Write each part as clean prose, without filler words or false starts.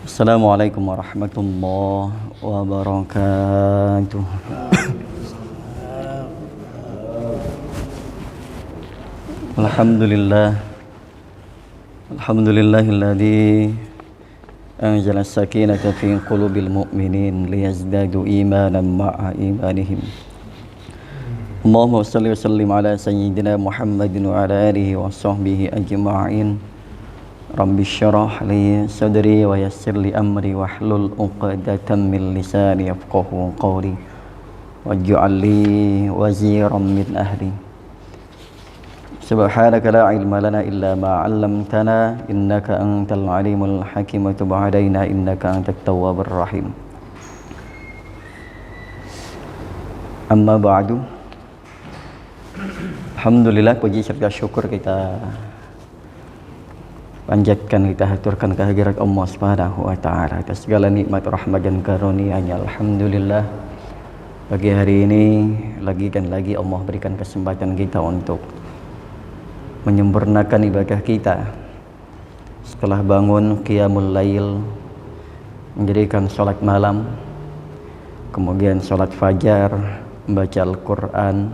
Assalamualaikum warahmatullahi wabarakatuh. Alhamdulillah. Alhamdulillahilladzi anzala as-sakinata fi qulubil mu'minin liyazdadu imanan ma'a imanihim. Allahumma shalli wa sallim ala sayyidina Muhammadin wa ala alihi wa sahbihi ajma'in. Rabbi syrah li sadri wa yassir li amri wahlul 'uqdatam min lisani yafqahu qawli waj'al li waziran min ahli. Subhanaka la ilma lana illa ma 'allamtana innaka antal alimul hakim wa tub 'alaina innaka antat tawwabur rahim. Amma ba'du. Alhamdulillah, puji serta syukur kita panjatkan, kita haturkan kehadirat Allah Subhanahu wa taala atas segala nikmat rahmat dan karunia-Nya. Alhamdulillah, pagi hari ini lagi dan lagi Allah berikan kesempatan kita untuk menyempurnakan ibadah kita. Setelah bangun qiyamul lail, mendirikan salat malam, kemudian salat fajar, membaca Al-Qur'an,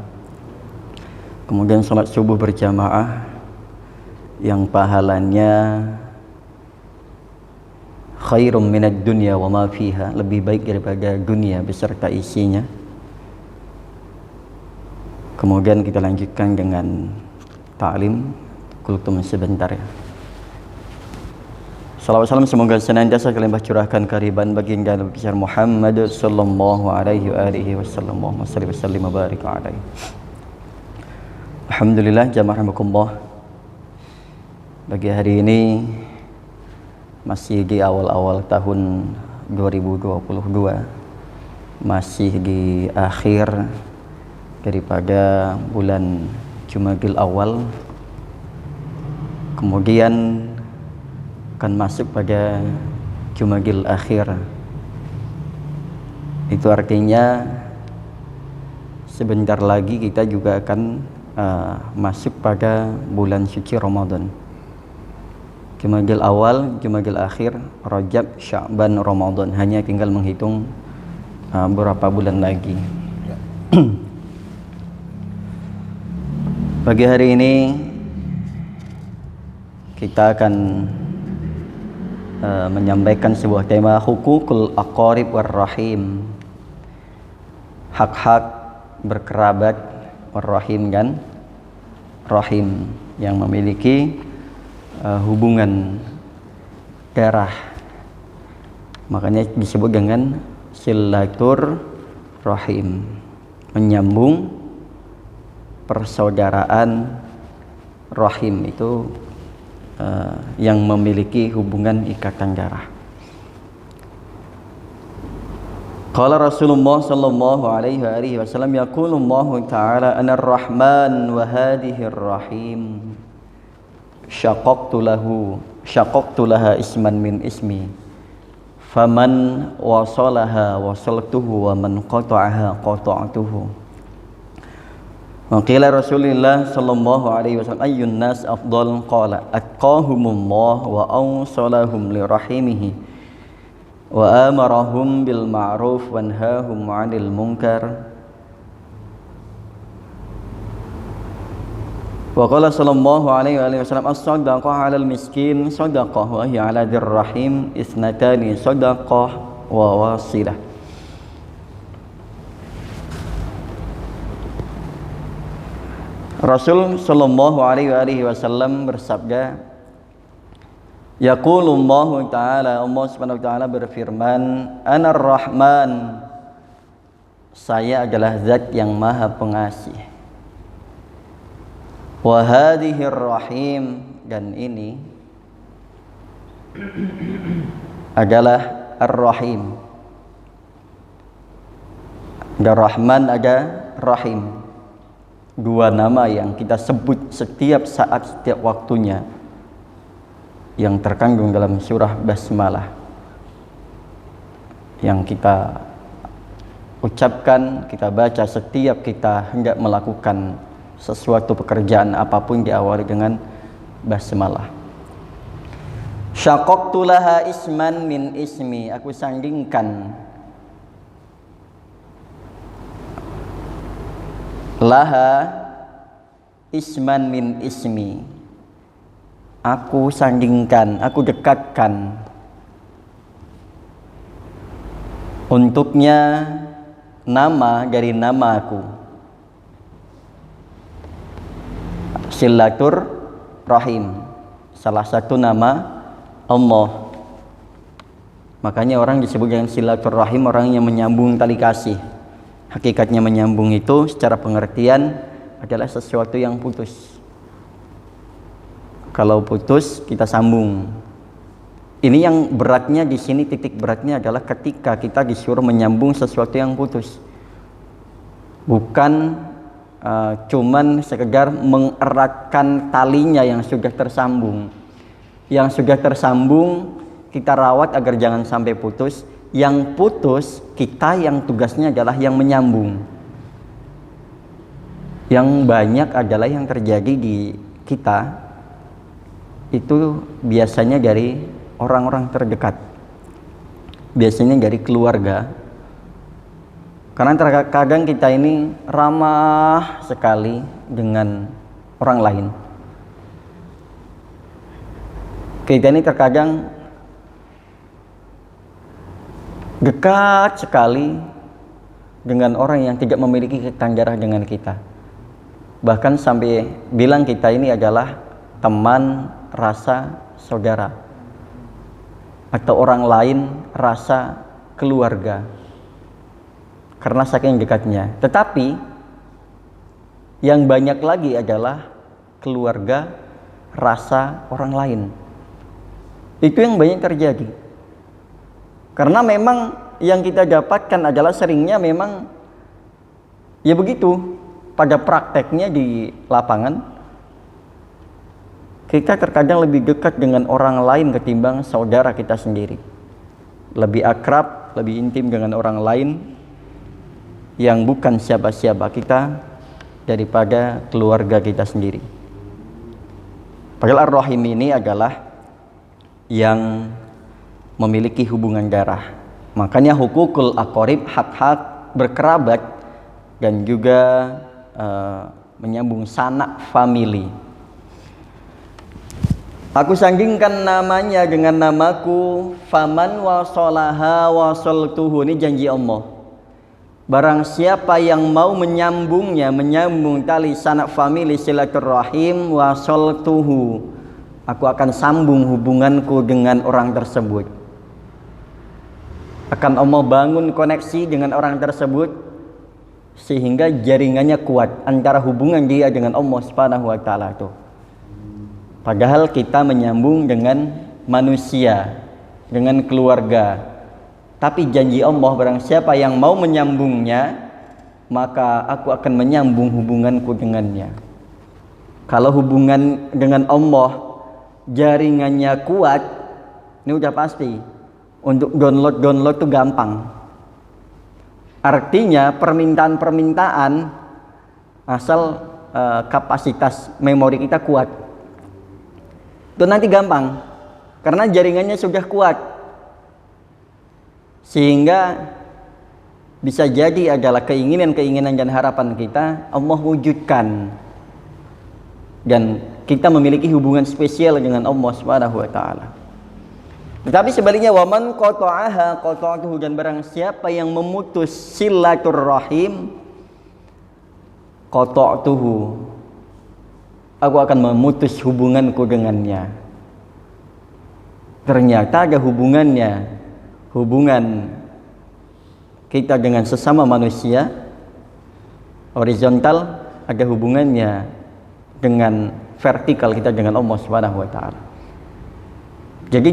kemudian salat subuh berjamaah yang pahalanya khairum minad dunya wa ma fiha, lebih baik daripada dunia beserta isinya. Kemudian kita lanjutkan dengan ta'lim kultum sebentar ya. Salawat salam semoga senantiasa kalian curahkan kariban baginda Nabi besar Muhammad sallallahu alaihi wa alihi wasallam. Allahumma shalli wa sallim wa barik alaihi. Alhamdulillah, jamaah rahimakumullah. Pagi hari ini masih di awal-awal tahun 2022, masih di akhir daripada bulan Jumadil Awal, kemudian akan masuk pada Jumadil Akhir. Itu artinya sebentar lagi kita juga akan masuk pada bulan suci Ramadan. Jumadil Awal, Jumadil Akhir, Rajab, Sya'ban, Ramadan. Hanya tinggal menghitung beberapa bulan lagi. Pagi hari ini kita akan menyampaikan sebuah tema hukukul aqarib war rahim. Hak-hak berkerabat war rahim dan rahim yang memiliki hubungan darah, makanya disebut dengan silatur rahim, menyambung persaudaraan rahim itu yang memiliki hubungan ikatan darah. Qala Rasulullah sallallahu alaihi wasallam, yaqulu Allah ta'ala anar rahman wa hadhihi rahim syaqaqtu laha isman min ismi faman wasalaha wasaltuhu wa man qata'aha qata'tuhu. Wa qila Rasulillah sallallahu alaihi wasallam ayyun nas afdal, qala atqahumullah wa awsalahum li rahimihi wa amarahum bil ma'ruf wa nahahum 'anil munkar. Wa qala sallallahu alaihi wasallam as-sadaqah 'alal miskin sadaqah wa hiya 'ala dzir rahim isnatani sadaqah wa wasilah. Rasul sallallahu alaihi wasallam bersabda, yaqulullahu ta'ala, Allah subhanahu wa ta'ala berfirman, anar rahman, saya adalah zat yang maha pengasih, wa hadhir rahim, dan ini adalah ar-rahim. Ada Rahman, ada Rahim, dua nama yang kita sebut setiap saat, setiap waktunya, yang terkandung dalam surah Basmalah, yang kita ucapkan, kita baca setiap kita hendak melakukan sesuatu pekerjaan apapun diawali dengan basmalah. Syaqaqtu laha isman min ismi, aku sandingkan laha isman min ismi, aku sandingkan, aku dekatkan untuknya nama dari nama aku. Silatur rahim, salah satu nama Allah. Makanya orang disebut dengan silaturrahim, orang yang menyambung tali kasih. Hakikatnya menyambung itu secara pengertian adalah sesuatu yang putus. Kalau putus kita sambung. Ini yang beratnya di sini, titik beratnya adalah ketika kita disuruh menyambung sesuatu yang putus. Bukan cuman sekedar mengeratkan talinya yang sudah tersambung. Yang sudah tersambung kita rawat agar jangan sampai putus. Yang putus kita yang tugasnya adalah yang menyambung. Yang banyak adalah yang terjadi di kita itu biasanya dari orang-orang terdekat, biasanya dari keluarga. Karena terkadang kita ini ramah sekali dengan orang lain. Kita ini terkadang dekat sekali dengan orang yang tidak memiliki ikatan darah dengan kita. Bahkan sampai bilang kita ini adalah teman rasa saudara, atau orang lain rasa keluarga, karena saking dekatnya. Tetapi yang banyak lagi adalah keluarga rasa orang lain. Itu yang banyak terjadi. Karena memang yang kita dapatkan adalah seringnya memang ya begitu. Pada prakteknya di lapangan kita terkadang lebih dekat dengan orang lain ketimbang saudara kita sendiri. Lebih akrab, lebih intim dengan orang lain yang bukan siapa-siapa kita daripada keluarga kita sendiri. Padahal ar-rahim ini adalah yang memiliki hubungan darah. Makanya hukukul aqarib, hak-hak berkerabat dan juga menyambung sanak famili. Aku sandingkan namanya dengan namaku. Faman wasolaha wasoltuhu, ini janji Allah. Barang siapa yang mau menyambungnya, menyambung tali sanak famili silaturrahim, wasoltuhu, aku akan sambung hubunganku dengan orang tersebut. Akan Allah bangun koneksi dengan orang tersebut sehingga jaringannya kuat antara hubungan dia dengan Allah Subhanahu wa taala itu. Padahal kita menyambung dengan manusia, dengan keluarga. Tapi janji Allah, barang siapa yang mau menyambungnya, maka aku akan menyambung hubunganku dengannya. Kalau hubungan dengan Allah jaringannya kuat, ini udah pasti. Untuk download itu gampang. Artinya permintaan asal kapasitas memori kita kuat, itu nanti gampang karena jaringannya sudah kuat, sehingga bisa jadi adalah keinginan dan harapan kita Allah wujudkan dan kita memiliki hubungan spesial dengan Allah Subhanahu wa taala. Tetapi sebaliknya, waman qata'aha qata'tuhu, dan barang siapa yang memutus silaturrahim, qata'tuhu, aku akan memutus hubunganku dengannya. Ternyata ada hubungannya, hubungan kita dengan sesama manusia horizontal, ada hubungannya dengan vertikal kita dengan Allah Subhanahu wa taala. Jadi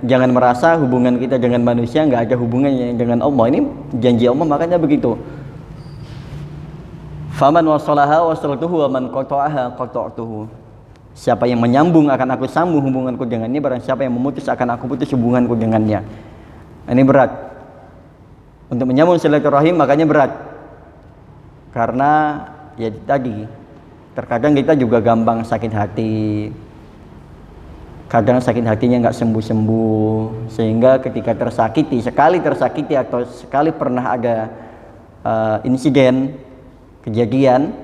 jangan merasa hubungan kita dengan manusia nggak ada hubungannya dengan Allah. Ini janji Allah, makanya begitu. Faman wasolaha wasoltuhu wa man qata'aha qata'tuhu. Siapa yang menyambung akan aku sambung hubunganku dengannya, barang siapa yang memutus akan aku putus hubunganku dengannya. Ini berat. Untuk menyambung silaturahim makanya berat. Karena ya tadi terkadang kita juga gampang sakit hati. Kadang sakit hatinya nggak sembuh-sembuh, sehingga ketika sekali tersakiti atau sekali pernah ada insiden, kejadian,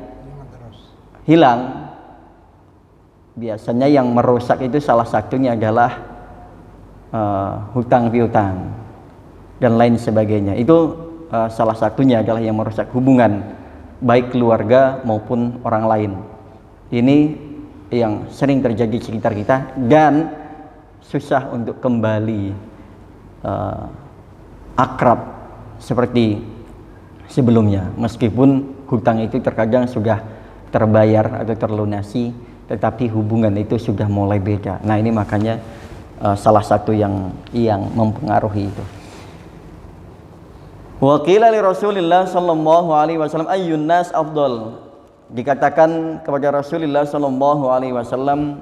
hilang. Biasanya yang merusak itu salah satunya adalah hutang piutang dan lain sebagainya. Itu salah satunya adalah yang merusak hubungan baik keluarga maupun orang lain. Ini yang sering terjadi di sekitar kita dan susah untuk kembali akrab seperti sebelumnya, meskipun hutang itu terkadang sudah terbayar atau terlunasi, tetapi hubungan itu sudah mulai beda. Nah, ini makanya salah satu yang mempengaruhi itu. Wa qila li Rasulillah sallallahu alaihi wasallam ayyun nas afdal. Dikatakan kepada Rasulullah sallallahu alaihi wasallam,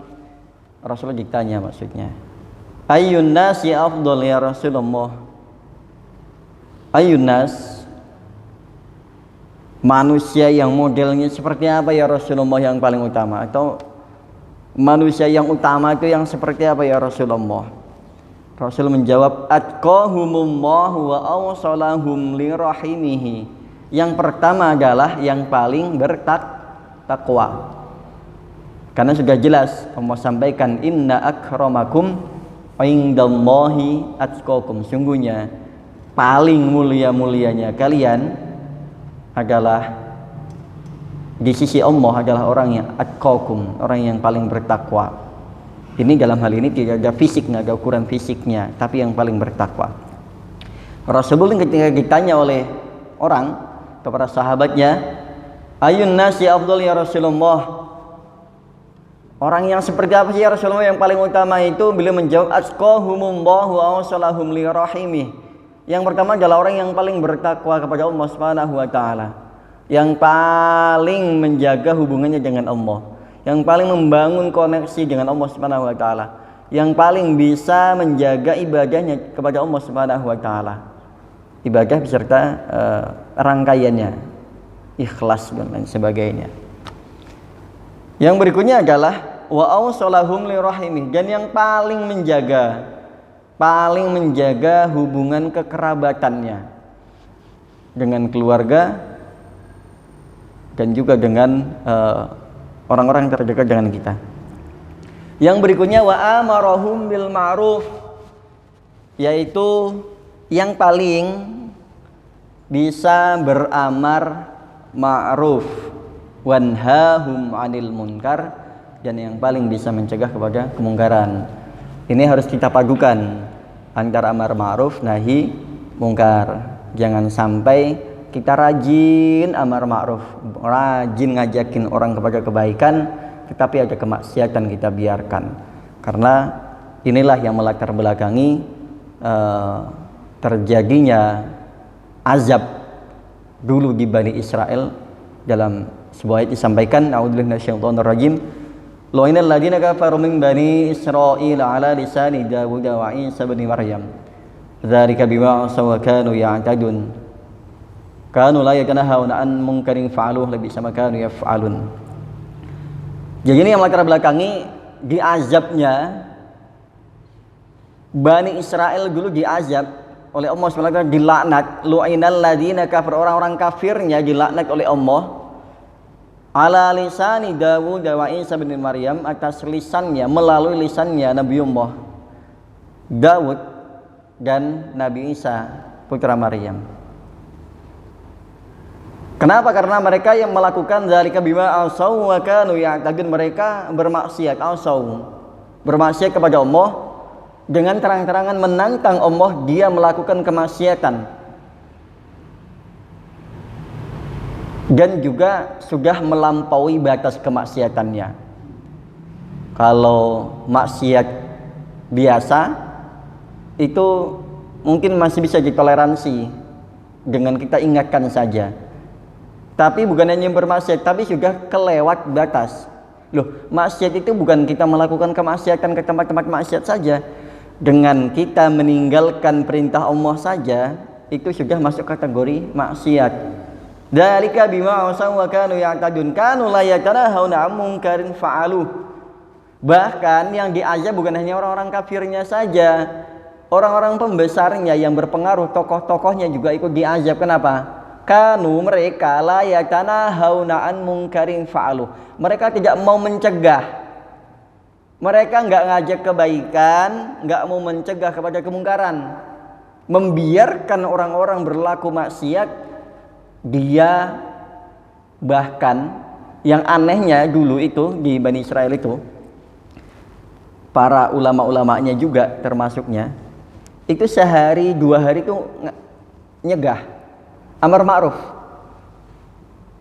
Rasulullah ditanya maksudnya, ayyun nas ya afdal ya Rasulullah. Ayyun nas, manusia yang modelnya seperti apa ya Rasulullah yang paling utama, atau manusia yang utama itu yang seperti apa ya Rasulullah? Rasul menjawab, atqahumullahu wa awsalahum lirahimihi. Yang pertama adalah yang paling bertakwa. Karena sudah jelas Allah sampaikan, inna akramakum indallahi atqakum. Sungguhnya paling mulia-mulianya kalian adalah di sisi Allah adalah orang yang atqakum, orang yang paling bertakwa. Ini dalam hal ini tidak ada fisik, nggak ada ukuran fisiknya, tapi yang paling bertakwa. Rasulullah ketika ditanya oleh orang kepada sahabatnya, ayun nasi afdal ya Rasulullah, orang yang seperti apa sih ya Rasulullah yang paling utama itu? Beliau menjawab, atqahumullahu wa awsalahum lirahimih. Yang pertama adalah orang yang paling bertakwa kepada Allah Subhanahu wa taala, yang paling menjaga hubungannya dengan Allah, yang paling membangun koneksi dengan Allah Subhanahu wa taala, yang paling bisa menjaga ibadahnya kepada Allah Subhanahu wa taala. Ibadah beserta rangkaiannya, ikhlas dan lain sebagainya. Yang berikutnya adalah wa awsalahum lirahimih, dan yang paling menjaga hubungan kekerabatannya dengan keluarga dan juga dengan orang-orang yang terdekat dengan kita. Yang berikutnya wa amarahum bil ma'ruf, yaitu yang paling bisa beramar ma'ruf, wanhahum 'anil munkar, dan yang paling bisa mencegah kepada kemungkaran. Ini harus kita padukan antara amar ma'ruf nahi mungkar. Jangan sampai kita rajin amar ma'ruf, rajin ngajakin orang kepada kebaikan, tetapi ada kemaksiatan kita biarkan. Karena inilah yang melatar belakangi terjadinya azab dulu di Bani Israel. Dalam sebuah ayat disampaikan, a'udzubillahi minasyaitonir rajim, lu'inal ladzina kafaru min bani Israil ala lisani Dawud wa Isa bin Maryam dzalika bima asaw wa kanu ya'tadun kanu la yatanahawna an munkarin fa'aluhu labisa ma kanu yaf'alun. Jadi ini yang melatar belakangi diazabnya Bani Israel dulu, diazab oleh Allah SWT, dilaknat. Lu'inal ladzina kafir, orang-orang kafirnya dilaknat oleh Allah. Ala lisani Dawud wa Isa bin Maryam, atas lisannya, melalui lisannya Nabiullah Dawud dan Nabi Isa putra Maryam. Kenapa? Karena mereka yang melakukan zalika bima asaw wa kanu ya'tadun, mereka bermaksiat, bermaksiat kepada Allah dengan terang-terangan menantang Allah, dia melakukan kemaksiatan dan juga sudah melampaui batas kemaksiatannya. Kalau maksiat biasa itu mungkin masih bisa ditoleransi dengan kita ingatkan saja. Tapi bukan hanya bermaksiat, tapi sudah kelewat batas. Loh, maksiat itu bukan kita melakukan kemaksiatan ke tempat-tempat maksiat saja. Dengan kita meninggalkan perintah Allah saja, itu sudah masuk kategori maksiat. Dzalika bima asaw wa kanu ya'tadun kanu la yatanahawna 'an munkarin fa'aluh. Bahkan yang diazab bukan hanya orang-orang kafirnya saja, orang-orang pembesarnya yang berpengaruh, tokoh-tokohnya juga ikut diazab. Kenapa? Kanu mereka la yatanahawna an munkarin fa'alu. Mereka tidak mau mencegah. Mereka nggak ngajak kebaikan, nggak mau mencegah kepada kemungkaran. Membiarkan orang-orang berlaku maksiat. Dia bahkan yang anehnya dulu itu di Bani Israel itu, para ulama-ulamanya juga termasuknya, itu sehari 2 hari itu nyegah amar ma'ruf.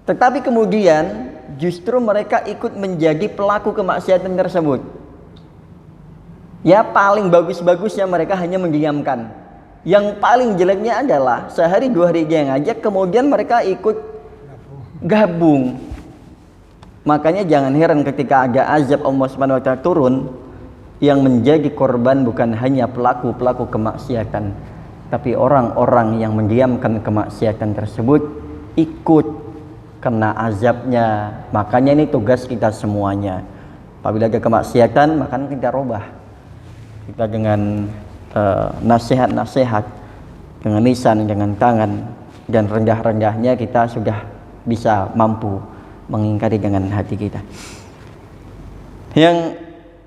Tetapi kemudian justru mereka ikut menjadi pelaku kemaksiatan tersebut. Ya paling bagus-bagusnya mereka hanya mendiamkan. Yang paling jeleknya adalah sehari 2 hari dia ngajak, kemudian mereka ikut gabung. Makanya jangan heran ketika ada azab Allah Subhanahu wa taala turun, yang menjadi korban bukan hanya pelaku-pelaku kemaksiatan, tapi orang-orang yang mendiamkan kemaksiatan tersebut ikut kena azabnya. Makanya ini tugas kita semuanya. Apabila ada kemaksiatan, maka kita robah. Kita dengan nasihat-nasihat, dengan lisan, dengan tangan, dan rendah-rendahnya kita sudah bisa mampu mengingkari dengan hati kita. Yang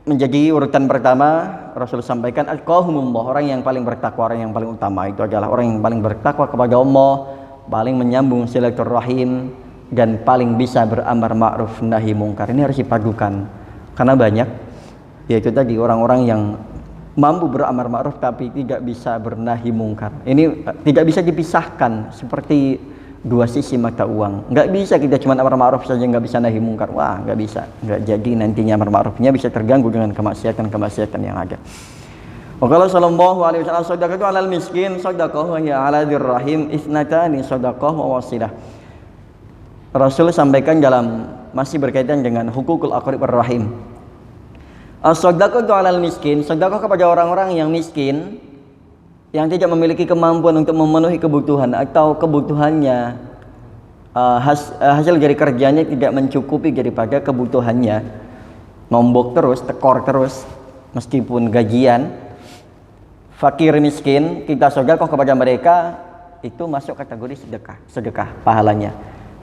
menjadi urutan pertama Rasul sampaikan atqahumullah, orang yang paling bertakwa, orang yang paling utama itu adalah orang yang paling bertakwa kepada Allah, paling menyambung silaturahim, dan paling bisa beramar ma'ruf nahi mungkar. Ini harus dipadukan karena banyak, yaitu tadi orang-orang yang mampu beramar ma'ruf tapi tidak bisa bernahi mungkar. Ini tidak bisa dipisahkan seperti dua sisi mata uang. Nggak bisa kita cuma amar ma'ruf saja nggak bisa nahi mungkar. Wah, nggak bisa. Nggak jadi nantinya amar ma'rufnya bisa terganggu dengan kemaksiatan yang ada. Wa qala sallallahu alaihi wasallam shadaqatu 'alal miskin shadaqah ya 'ala dzirrahim isnatani shadaqah wa wasilah. Rasul sampaikan dalam masih berkaitan dengan hukukul aqrib ar-rahim. As-shadaqatu 'alal miskin, sedekah kepada orang-orang yang miskin, yang tidak memiliki kemampuan untuk memenuhi kebutuhan atau kebutuhannya hasil dari kerjanya tidak mencukupi daripada kebutuhannya, nombok terus, tekor terus meskipun gajian, fakir miskin, kita sedekah kepada mereka, itu masuk kategori sedekah pahalanya.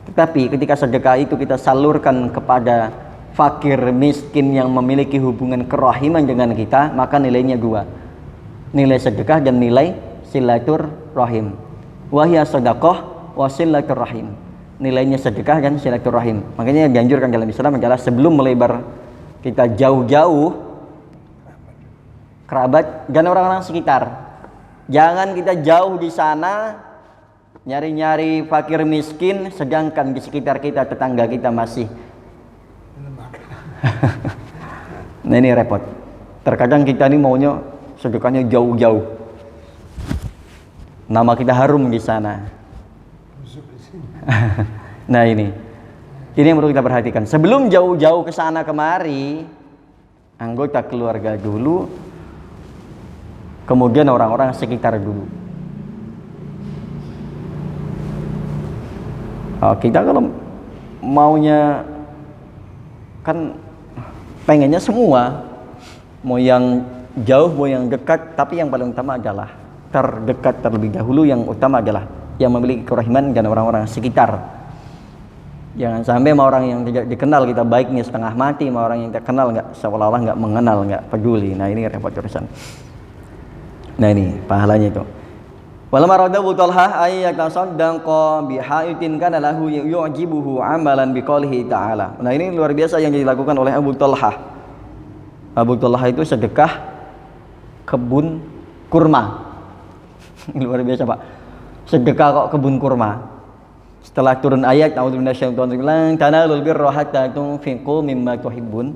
Tetapi ketika sedekah itu kita salurkan kepada fakir miskin yang memiliki hubungan kerahiman dengan kita, maka nilainya 2, nilai sedekah dan nilai silaturahim. Wahya sedekah wa silaturahim, nilainya sedekah dan silaturahim. Makanya dianjurkan dalam Islam adalah sebelum melebar kita jauh-jauh kerabat dan orang-orang sekitar, jangan kita jauh di sana nyari-nyari fakir miskin sedangkan di sekitar kita, tetangga kita masih nah ini repot. Terkadang kita ini maunya sedekahnya jauh-jauh, nama kita harum di sana. Nah ini yang perlu kita perhatikan. Sebelum jauh-jauh ke sana kemari, anggota keluarga dulu, kemudian orang-orang sekitar dulu. Kita kalau maunya kan pengennya semua, mau yang jauh mau yang dekat, tapi yang paling utama adalah terdekat terlebih dahulu. Yang utama adalah yang memiliki kerahiman dan orang-orang sekitar. Jangan sampai sama orang yang tidak dikenal kita baiknya setengah mati, sama orang yang tidak kenal nggak, seolah-olah nggak mengenal, nggak peduli. Nah ini repot urusan. Nah ini pahalanya itu. Walamma rada Abu Talha ayyatasaddaqa bihaitin kana lahu yu'jibuhu amalan biqaulihi ta'ala. Nah ini luar biasa yang dilakukan oleh Abu Talha. Abu Talha itu sedekah kebun kurma. Luar biasa Pak, sedekah kok kebun kurma. Setelah turun ayat a'udzu minasyaitonir rajim lan tanalul birra hatta tunfiqu mimma tuhibbun,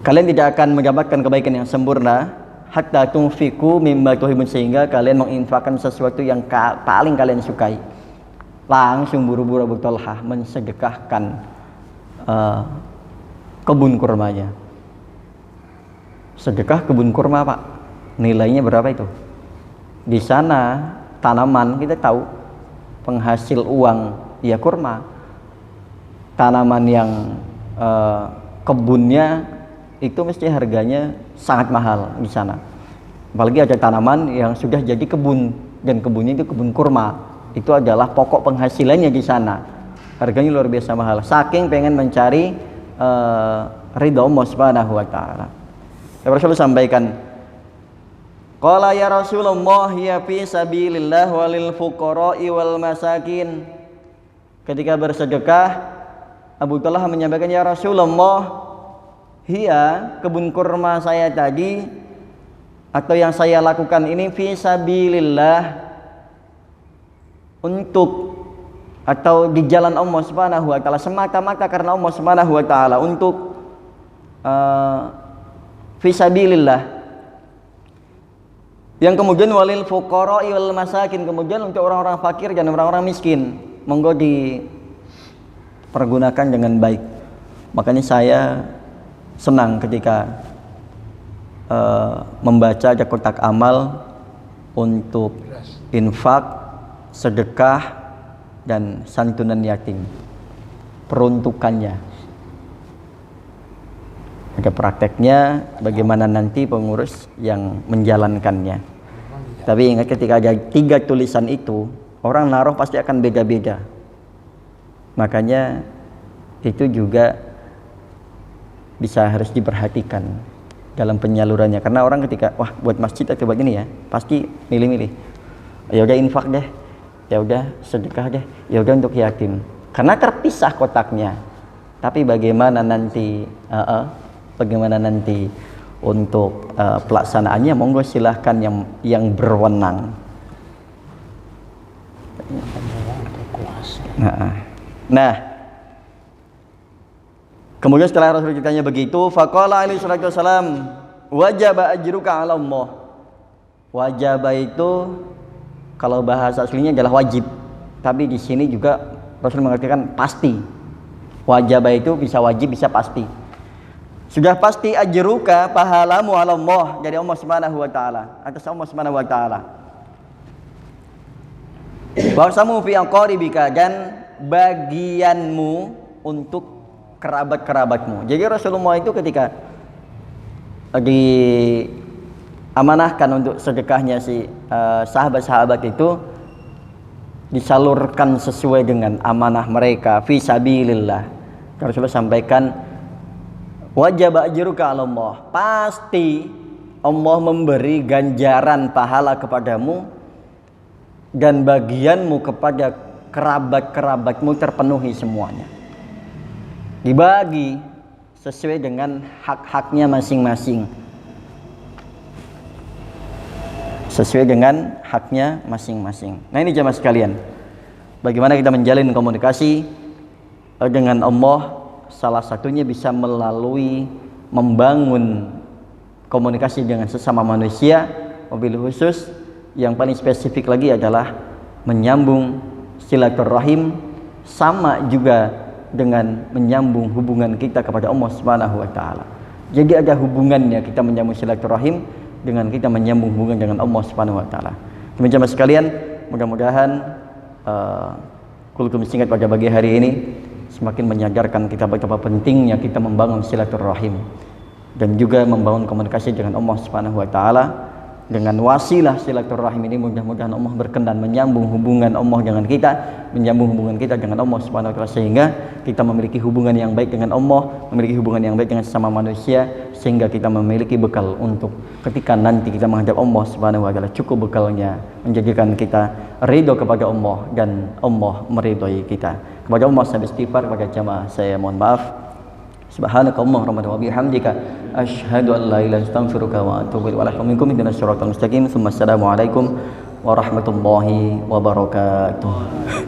kalian tidak akan mendapatkan kebaikan yang sempurna hatta tunfiqu mimma tuhibbun, sehingga kalian menginfakkan sesuatu yang paling kalian sukai. Langsung buru-buru Abu Talha mensedekahkan kebun kurmanya. Sedekah kebun kurma Pak, nilainya berapa itu? Di sana tanaman kita tahu penghasil uang ya kurma. Tanaman yang kebunnya itu mesti harganya sangat mahal di sana. Apalagi ada tanaman yang sudah jadi kebun dan kebunnya itu kebun kurma. Itu adalah pokok penghasilannya di sana. Harganya luar biasa mahal. Saking pengen mencari ridha Allah Subhanahu wa taala. Rasulullah sampaikan, qala ya Rasulullah ya fi sabilillah walil fuqara'i wal masakin. Ketika bersedekah, Abu Talha menyampaikan, ya Rasulullah, hiya kebun kurma saya tadi atau yang saya lakukan ini fi sabilillah, untuk atau di jalan Allah Subhanahu wa taala, semata-mata karena Allah Subhanahu wa taala, untuk fi sabilillah. Yang kemudian walil fuqara'i wal masakin, kemudian untuk orang-orang fakir dan orang-orang miskin, monggo dipergunakan dengan baik. Makanya saya senang ketika membaca ada kotak amal untuk infak, sedekah, dan santunan yatim. Peruntukannya, ada prakteknya, bagaimana nanti pengurus yang menjalankannya. Tapi ingat, ketika ada 3 tulisan itu, orang naruh pasti akan beda-beda. Makanya itu juga bisa harus diperhatikan dalam penyalurannya. Karena orang ketika wah buat masjid atau buat ini ya, pasti milih-milih. Ya udah infak deh, ya udah sedekah deh, ya udah untuk yatim. Karena terpisah kotaknya. Tapi bagaimana nanti untuk pelaksanaannya, monggo silahkan yang berwenang. Nah, kemudian setelah Rasul ditanya begitu, faqala alaihi salatu wasalam, wajaba ajruka 'ala Allah. Wajaba itu kalau bahasa aslinya adalah wajib, tapi di sini juga Rasul mengartikan pasti. Wajaba itu bisa wajib, bisa pasti. Sudah pasti ajruka, pahalamu 'ala Allah, dari Allah Subhanahu wa taala, atas Allah Subhanahu wa taala. Bahwasamu fi aqaribika, dan bagianmu untuk kerabat-kerabatmu. Jadi Rasulullah itu ketika diamanahkan untuk sedekahnya si sahabat-sahabat itu disalurkan sesuai dengan amanah mereka fi sabilillah. Rasulullah sampaikan, wajib ajruka 'ala Allah, pasti Allah memberi ganjaran pahala kepadamu dan bagianmu kepada kerabat-kerabatmu terpenuhi semuanya. Dibagi sesuai dengan hak-haknya masing-masing. Sesuai dengan haknya masing-masing. Nah, ini jamaah sekalian, bagaimana kita menjalin komunikasi dengan Allah, salah satunya bisa melalui membangun komunikasi dengan sesama manusia. Wabil khusus yang paling spesifik lagi adalah menyambung silaturahim, sama juga dengan menyambung hubungan kita kepada Allah Subhanahu wa taala. Jadi ada hubungannya kita menyambung silaturahim dengan kita menyambung hubungan dengan Allah Subhanahu wa taala. Teman-teman sekalian, mudah-mudahan kultum singkat pada pagi hari ini semakin menyadarkan kita betapa pentingnya kita membangun silaturahim dan juga membangun komunikasi dengan Allah Subhanahu wa taala. Dengan wasilah silaturahim ini mudah-mudahan Allah berkenan menyambung hubungan Allah dengan kita, menyambung hubungan kita dengan Allah Subhanahu wa taala, sehingga kita memiliki hubungan yang baik dengan Allah, memiliki hubungan yang baik dengan sesama manusia, sehingga kita memiliki bekal untuk ketika nanti kita menghadap Allah Subhanahu wa taala, cukup bekalnya menjadikan kita ridho kepada Allah dan Allah meridhoi kita. Kepada Allah saya istighfar, kepada jamaah saya mohon maaf. Subhanakallahumma wa bihamdika asyhadu an la ilaha illa anta astaghfiruka wa atubu ilaik. Wa minkum ihdinas siratal mustaqim. Assalamualaikum warahmatullahi wabarakatuh.